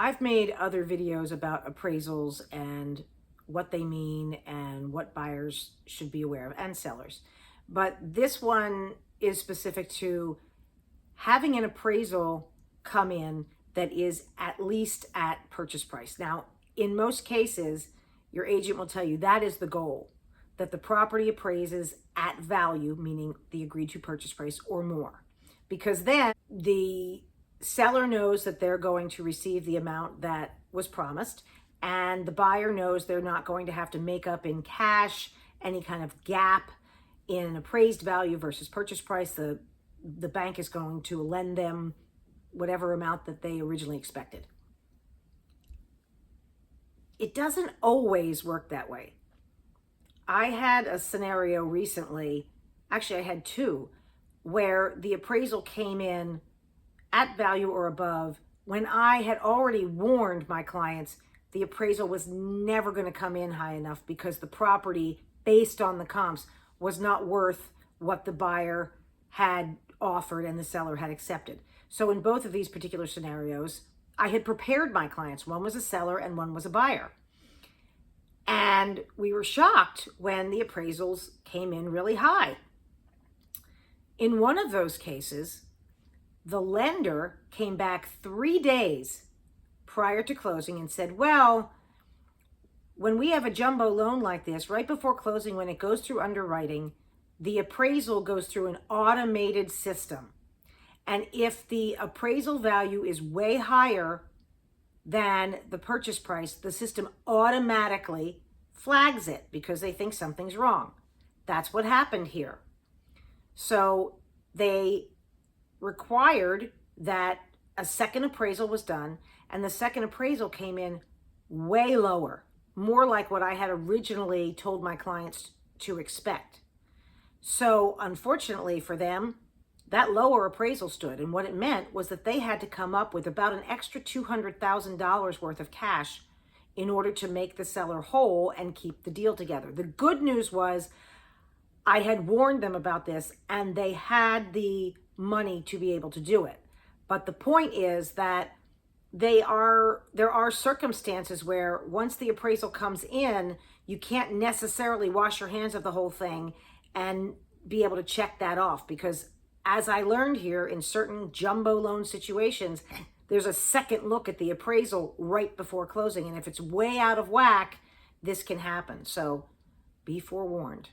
I've made other videos about appraisals and what they mean and what buyers should be aware of, and sellers. But this one is specific to having an appraisal come in that is at least at purchase price. Now, in most cases, your agent will tell you that is the goal, that the property appraises at value, meaning the agreed to purchase price or more, because then the seller knows that they're going to receive the amount that was promised, and the buyer knows they're not going to have to make up in cash any kind of gap in appraised value versus purchase price. The bank is going to lend them whatever amount that they originally expected. It doesn't always work that way. I had a scenario recently, actually I had two, where the appraisal came in at value or above when I had already warned my clients the appraisal was never going to come in high enough because the property, based on the comps, was not worth what the buyer had offered and the seller had accepted. So in both of these particular scenarios, I had prepared my clients. One was a seller and one was a buyer. And we were shocked when the appraisals came in really high. In one of those cases, the lender came back 3 days prior to closing and said, well, when we have a jumbo loan like this, right before closing, when it goes through underwriting, the appraisal goes through an automated system. And if the appraisal value is way higher than the purchase price, the system automatically flags it because they think something's wrong. That's what happened here. So they required that a second appraisal was done, and the second appraisal came in way lower, more like what I had originally told my clients to expect. So unfortunately for them, that lower appraisal stood, and what it meant was that they had to come up with about an extra $200,000 worth of cash in order to make the seller whole and keep the deal together. The good news was I had warned them about this and they had the money to be able to do it. But the point is that there are circumstances where once the appraisal comes in, you can't necessarily wash your hands of the whole thing and be able to check that off, because as I learned here, in certain jumbo loan situations, there's a second look at the appraisal right before closing. And if it's way out of whack, this can happen. So be forewarned.